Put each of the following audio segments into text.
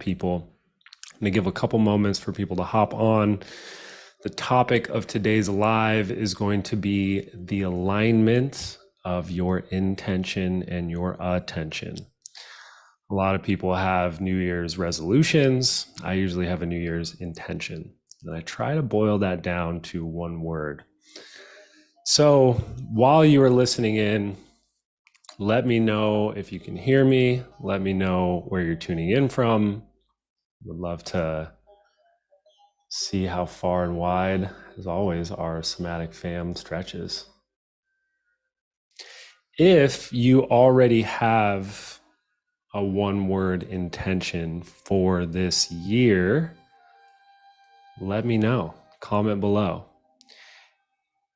people. I'm going to give a couple moments for people to hop on. The topic of today's live is going to be the alignment of your intention and your attention. A lot of people have New Year's resolutions. I usually have a New Year's intention, and I try to boil that down to one word. So while you are listening in, let me know if you can hear me. Let me know where you're tuning in from. Would love to see how far and wide, as always, our Somatic fam stretches. If you already have a one-word intention for this year, let me know. Comment below.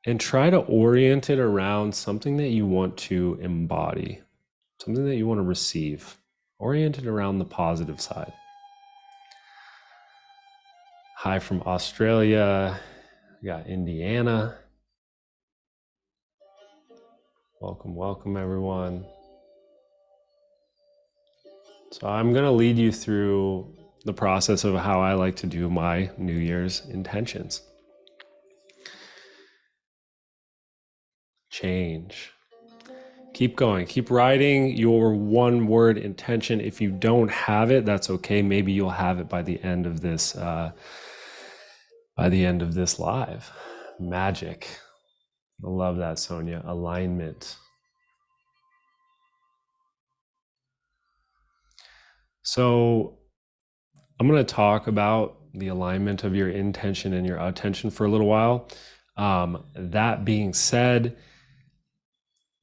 And try to orient it around something that you want to embody, something that you want to receive. Orient it around the positive side. Hi from Australia. We got Indiana. Welcome, welcome everyone. So I'm going to lead you through the process of how I like to do my New Year's intentions. Change. Keep going. Keep writing your one-word intention. If you don't have it, that's okay. Maybe you'll have it by the end of this. Live. Magic. I love that, Sonia. Alignment. So I'm going to talk about the alignment of your intention and your attention for a little while. That being said,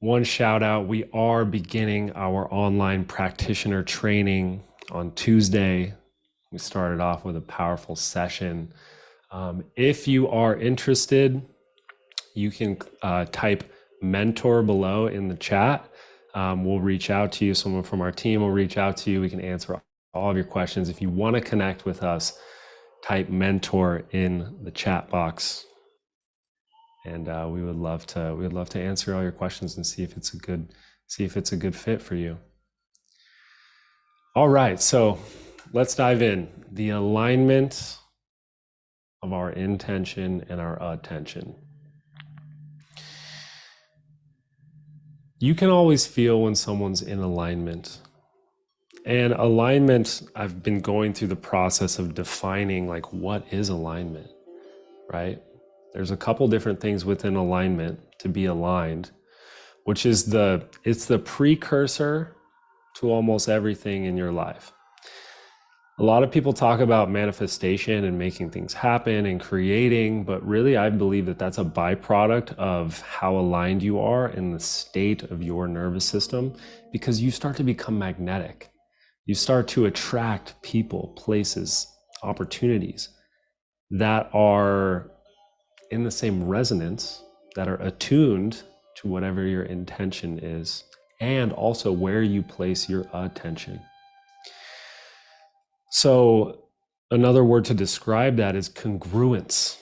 one shout out, we are beginning our online practitioner training on Tuesday. We started off with a powerful session. If you are interested, you can type mentor below in the chat. We'll reach out to you. Someone from our team will reach out to you. We can answer all of your questions. If you want to connect with us, type mentor in the chat box. And we would love to answer all your questions and see if it's a good fit for you. All right, so let's dive in. The alignment of our intention and our attention. You can always feel when someone's in alignment. And alignment, I've been going through the process of defining like what is alignment, right? There's a couple different things within alignment to be aligned, which is it's the precursor to almost everything in your life. A lot of people talk about manifestation and making things happen and creating, but really I believe that that's a byproduct of how aligned you are in the state of your nervous system, because you start to become magnetic. You start to attract people, places, opportunities that are in the same resonance, that are attuned to whatever your intention is, and also where you place your attention. So another word to describe that is congruence.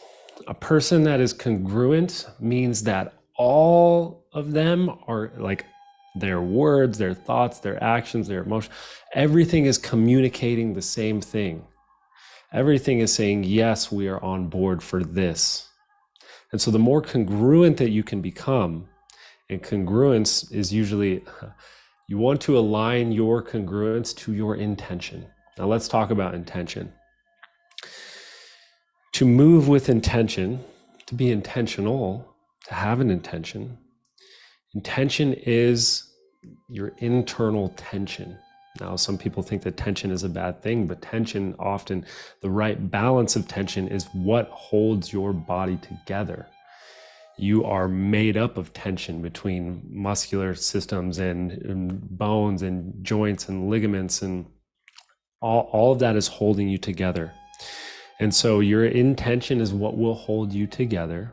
A person that is congruent means that all of them are like their words, their thoughts, their actions, their emotions, everything is communicating the same thing. Everything is saying, yes, we are on board for this. And so the more congruent that you can become, and congruence is usually, you want to align your congruence to your intention. Now let's talk about intention. To move with intention, to be intentional, to have an intention, intention is your internal tension. Now, some people think that tension is a bad thing, but tension often, the right balance of tension is what holds your body together. You are made up of tension between muscular systems and bones and joints and ligaments, and all of that is holding you together. And so your intention is what will hold you together,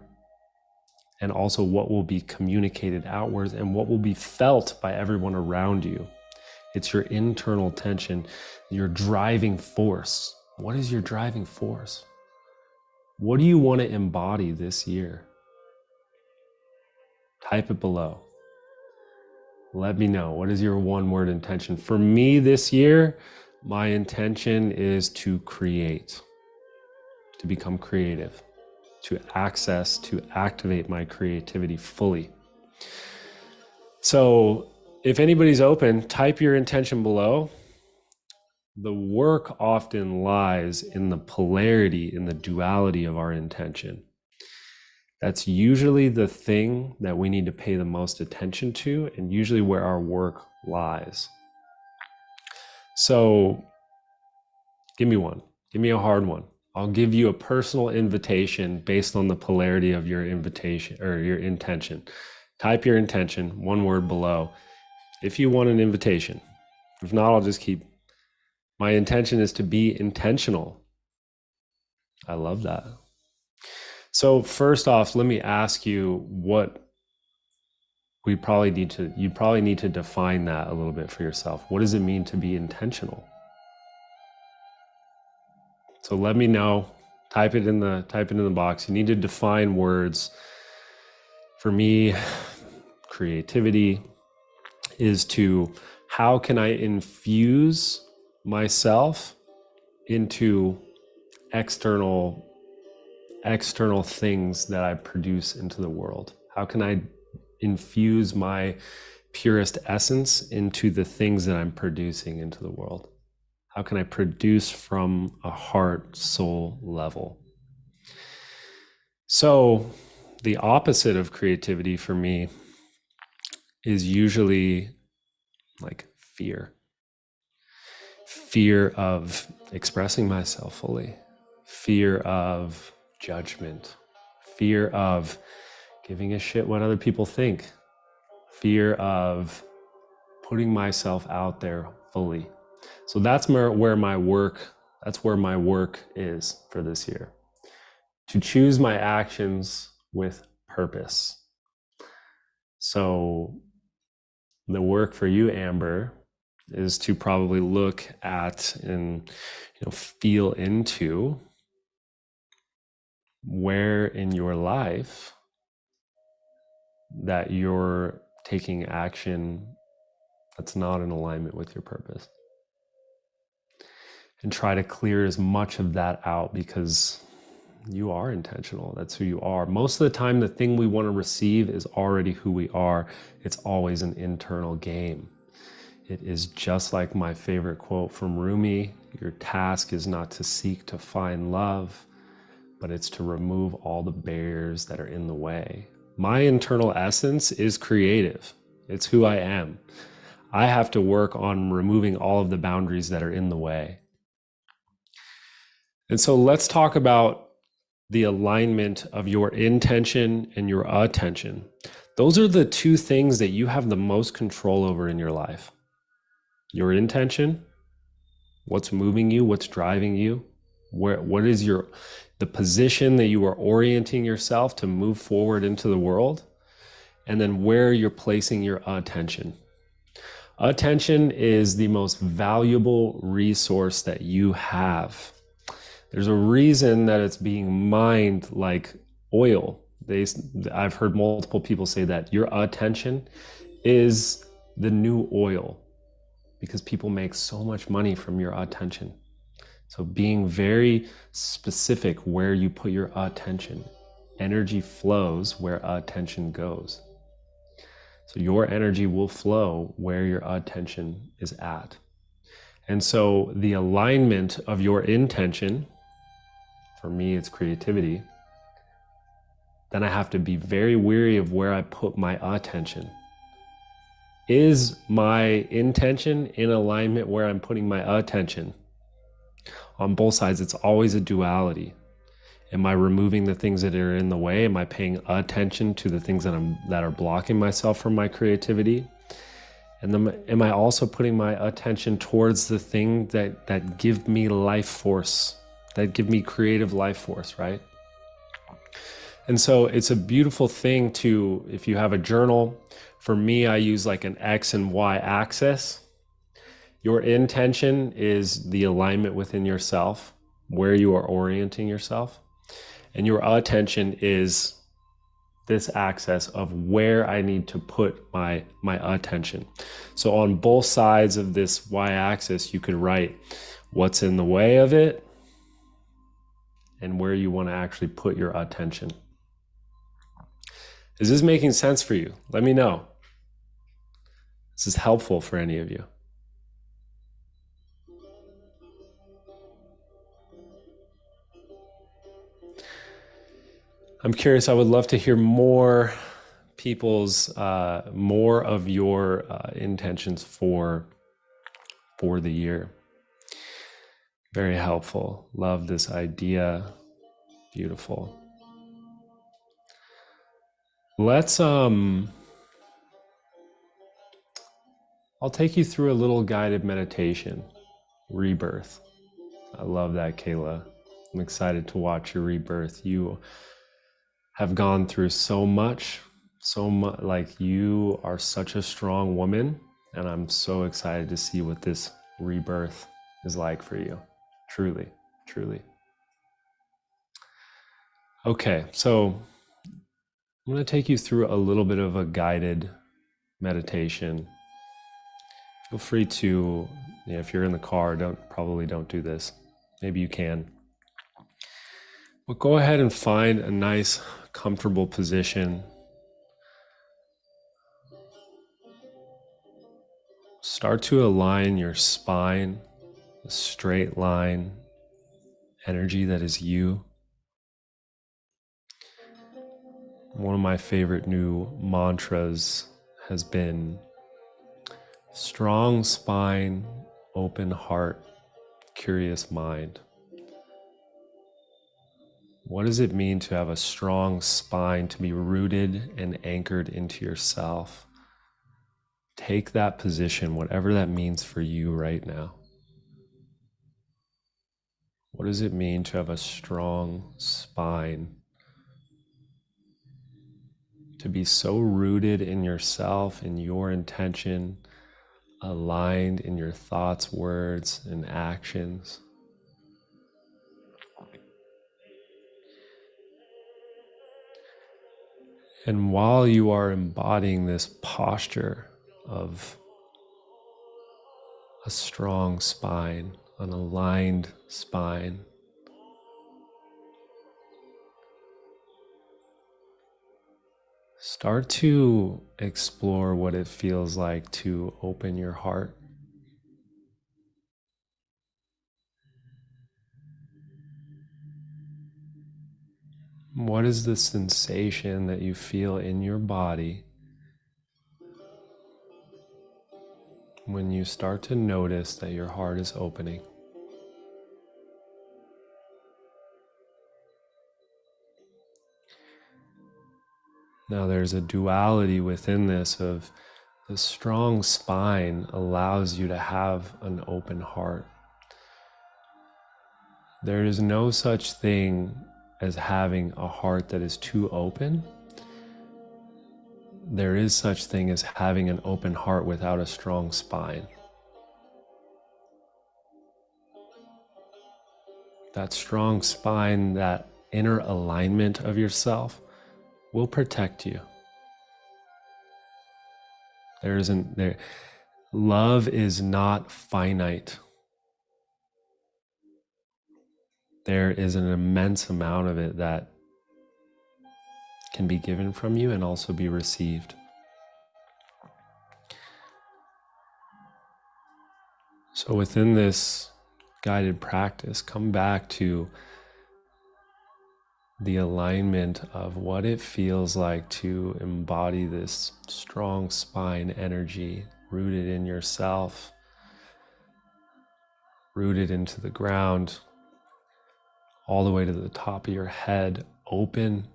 and also what will be communicated outwards and what will be felt by everyone around you. It's your internal tension, your driving force. What is your driving force? What do you want to embody this year? Type it below. Let me know. What is your one-word intention? For me this year, My intention is to create, to become creative, to access, to activate my creativity fully. So if anybody's open, type your intention below. The work often lies in the polarity, in the duality of our intention. That's usually the thing that we need to pay the most attention to, and usually where our work lies. So give me one. Give me a hard one. I'll give you a personal invitation based on the polarity of your invitation or your intention. Type your intention, one word below, if you want an invitation. If not, I'll just keep. My intention is to be intentional. I love that. So first off, let me ask you what you probably need to define that a little bit for yourself. What does it mean to be intentional? So let me know. Type it in the box. You need to define words. For me, creativity is to how can I infuse myself into external things that I produce into the world? How can I infuse my purest essence into the things that I'm producing into the world? How can I produce from a heart, soul level? So the opposite of creativity for me is usually like fear. Fear of expressing myself fully. Fear of judgment. Fear of giving a shit what other people think. Fear of putting myself out there fully. So that's where my work is for this year. To choose my actions with purpose. So the work for you, Amber, is to probably look at and feel into where in your life that you're taking action that's not in alignment with your purpose. And try to clear as much of that out, because you are intentional. That's who you are. Most of the time, the thing we want to receive is already who we are. It's always an internal game. It is just like my favorite quote from Rumi: your task is not to seek to find love, but it's to remove all the barriers that are in the way. My internal essence is creative. It's who I am. I have to work on removing all of the boundaries that are in the way. And so let's talk about the alignment of your intention and your attention. Those are the two things that you have the most control over in your life. Your intention, what's moving you, what's driving you, what is the position that you are orienting yourself to move forward into the world, and then where you're placing your attention. Attention is the most valuable resource that you have. There's a reason that it's being mined like oil. I've heard multiple people say that your attention is the new oil, because people make so much money from your attention. So being very specific where you put your attention. Energy flows where attention goes. So your energy will flow where your attention is at. And so the alignment of your intention, for me, it's creativity. Then I have to be very wary of where I put my attention. Is my intention in alignment where I'm putting my attention? On both sides, it's always a duality. Am I removing the things that are in the way? Am I paying attention to the things that are blocking myself from my creativity? And then am I also putting my attention towards the thing that give me life force, that give me creative life force, right? And so it's a beautiful thing to, if you have a journal, for me, I use like an X and Y axis. Your intention is the alignment within yourself, where you are orienting yourself. And your attention is this axis of where I need to put my attention. So on both sides of this y-axis, you could write what's in the way of it and where you want to actually put your attention. Is this making sense for you? Let me know. This is helpful for any of you. I'm curious, I would love to hear more more of your intentions for the year. Very helpful. Love this idea. Beautiful. Let's I'll take you through a little guided meditation. Rebirth. I love that, Kayla. I'm excited to watch your rebirth. You have gone through so much, like you are such a strong woman, and I'm so excited to see what this rebirth is like for you. Truly, truly. Okay, so I'm going to take you through a little bit of a guided meditation. Feel free to, if you're in the car, probably don't do this. Maybe you can. But go ahead and find a nice, comfortable position. Start to align your spine, a straight line, energy that is you. One of my favorite new mantras has been strong spine, open heart, curious mind. What does it mean to have a strong spine, to be rooted and anchored into yourself? Take that position, whatever that means for you right now. What does it mean to have a strong spine? To be so rooted in yourself, in your intention, aligned in your thoughts, words, and actions. And while you are embodying this posture of a strong spine, an aligned spine, start to explore what it feels like to open your heart. What is the sensation that you feel in your body when you start to notice that your heart is opening? Now there's a duality within this of the strong spine allows you to have an open heart. There is no such thing as having a heart that is too open. There is such thing as having an open heart without a strong spine. That strong spine, that inner alignment of yourself will protect you. Love is not finite. There is an immense amount of it that can be given from you and also be received. So within this guided practice, come back to the alignment of what it feels like to embody this strong spine energy rooted in yourself, rooted into the ground, all the way to the top of your head, open.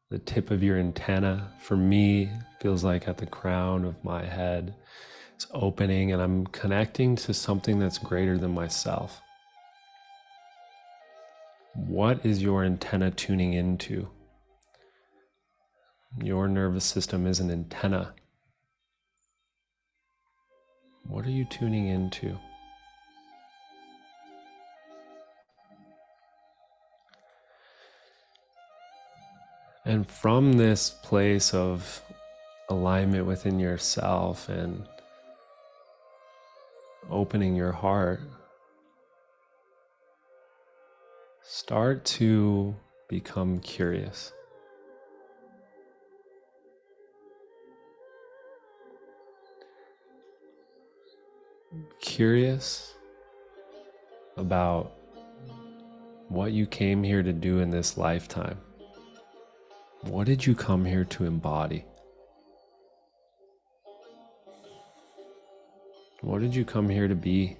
The tip of your antenna, for me, feels like at the crown of my head. It's opening and I'm connecting to something that's greater than myself. What is your antenna tuning into? Your nervous system is an antenna. What are you tuning into? And from this place of alignment within yourself and opening your heart, start to become curious. Curious about what you came here to do in this lifetime. What did you come here to embody? What did you come here to be?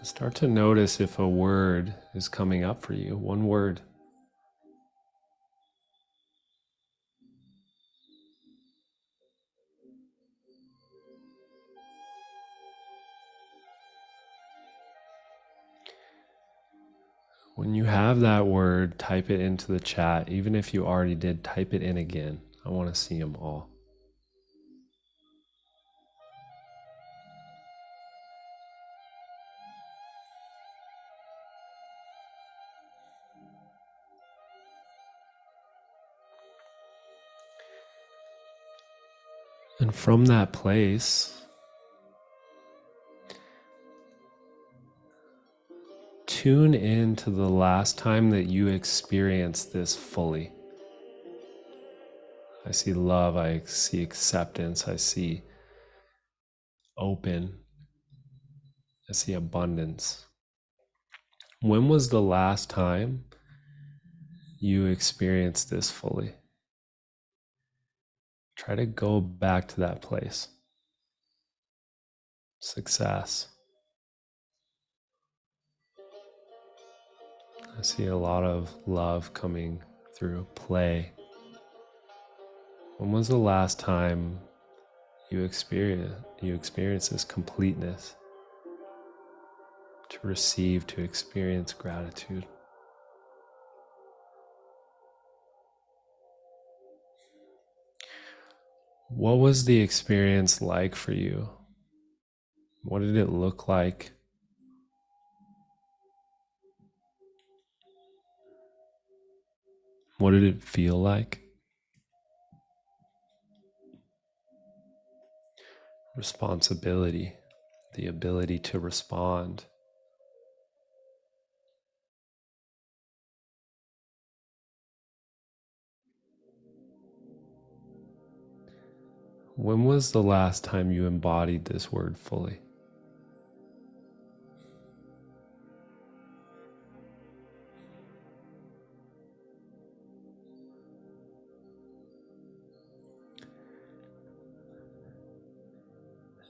Start to notice if a word is coming up for you, one word. When you have that word, type it into the chat. Even if you already did, type it in again. I want to see them all. And from that place, tune in to the last time that you experienced this fully. I see love, I see acceptance, I see open, I see abundance. When was the last time you experienced this fully? Try to go back to that place. Success. I see a lot of love coming through. Play. When was the last time you experienced this completeness? To receive, to experience gratitude. What was the experience like for you? What did it look like? What did it feel like? Responsibility, the ability to respond. When was the last time you embodied this word fully?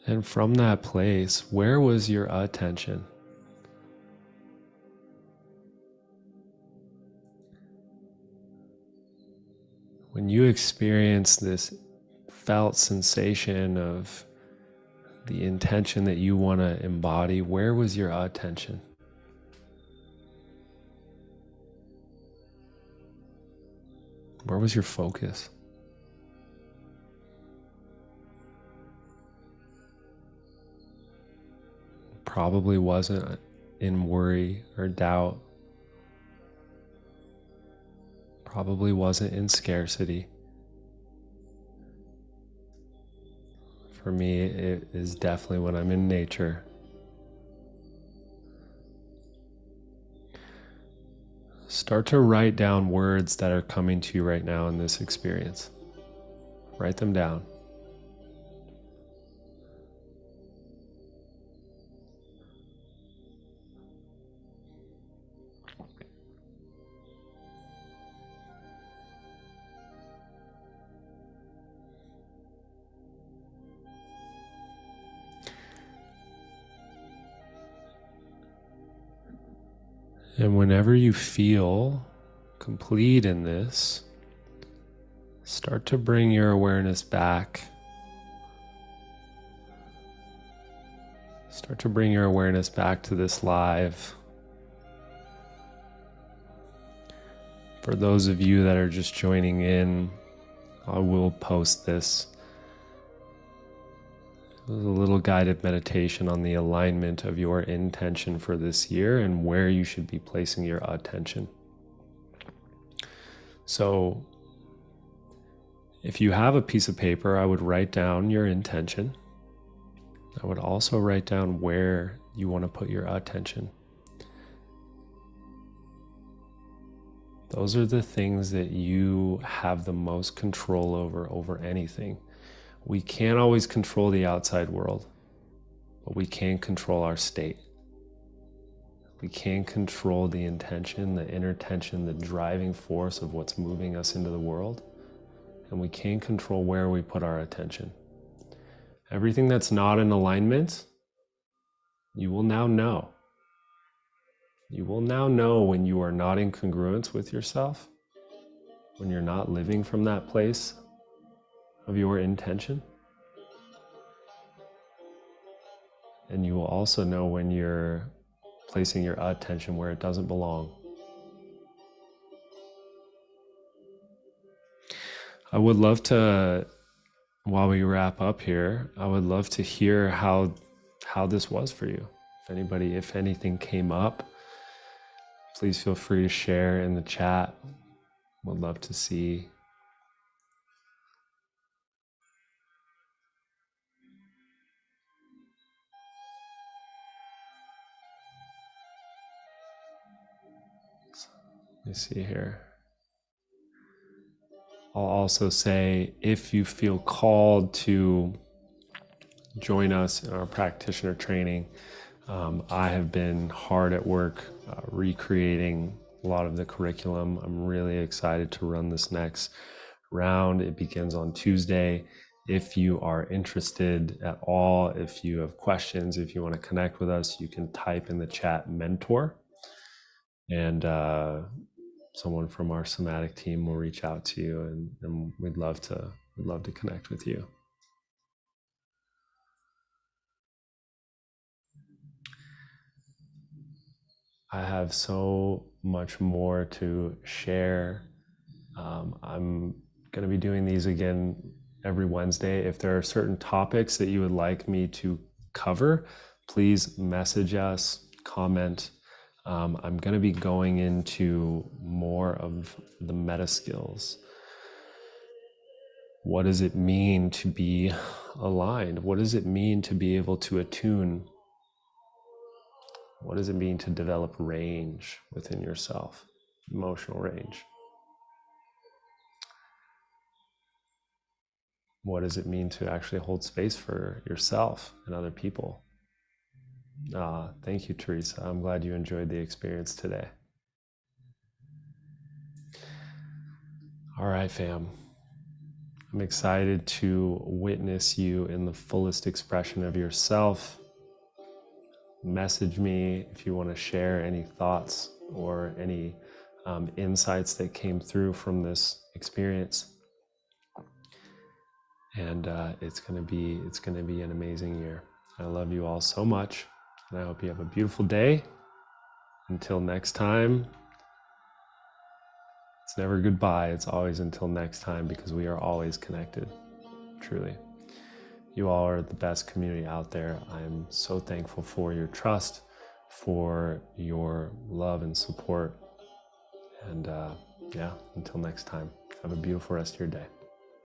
And from that place, where was your attention? When you experience this felt sensation of the intention that you want to embody, where was your attention? Where was your focus? Probably wasn't in worry or doubt. Probably wasn't in scarcity. For me, it is definitely when I'm in nature. Start to write down words that are coming to you right now in this experience. Write them down. And whenever you feel complete in this, start to bring your awareness back. Start to bring your awareness back to this live. For those of you that are just joining in, I will post this a little guided meditation on the alignment of your intention for this year and where you should be placing your attention. So if you have a piece of paper, I would write down your intention. I would also write down where you want to put your attention. Those are the things that you have the most control over anything. We can't always control the outside world, but we can control our state. We can control the intention, the inner tension, the driving force of what's moving us into the world. And we can control where we put our attention. Everything that's not in alignment, you will now know. You will now know when you are not in congruence with yourself, when you're not living from that place of your intention. And you will also know when you're placing your attention where it doesn't belong. I would love to, while we wrap up here, I would love to hear how this was for you. If anything came up, please feel free to share in the chat. Would love to see. Let me see here. I'll also say, if you feel called to join us in our practitioner training, I have been hard at work recreating a lot of the curriculum. I'm really excited to run this next round. It begins on Tuesday. If you are interested at all, if you have questions, if you want to connect with us, you can type in the chat mentor, and someone from our Somatic team will reach out to you, and we'd love to connect with you. I have so much more to share. I'm going to be doing these again every Wednesday. If there are certain topics that you would like me to cover, please message us, comment. I'm going to be going into more of the meta skills. What does it mean to be aligned? What does it mean to be able to attune? What does it mean to develop range within yourself, emotional range? What does it mean to actually hold space for yourself and other people? Thank you, Teresa. I'm glad you enjoyed the experience today. All right, fam. I'm excited to witness you in the fullest expression of yourself. Message me if you want to share any thoughts or any insights that came through from this experience. And it's gonna be an amazing year. I love you all so much, and I hope you have a beautiful day. Until next time, it's never goodbye, it's always until next time, because we are always connected, truly. You all are the best community out there. I'm so thankful for your trust, for your love and support. And yeah, until next time, have a beautiful rest of your day.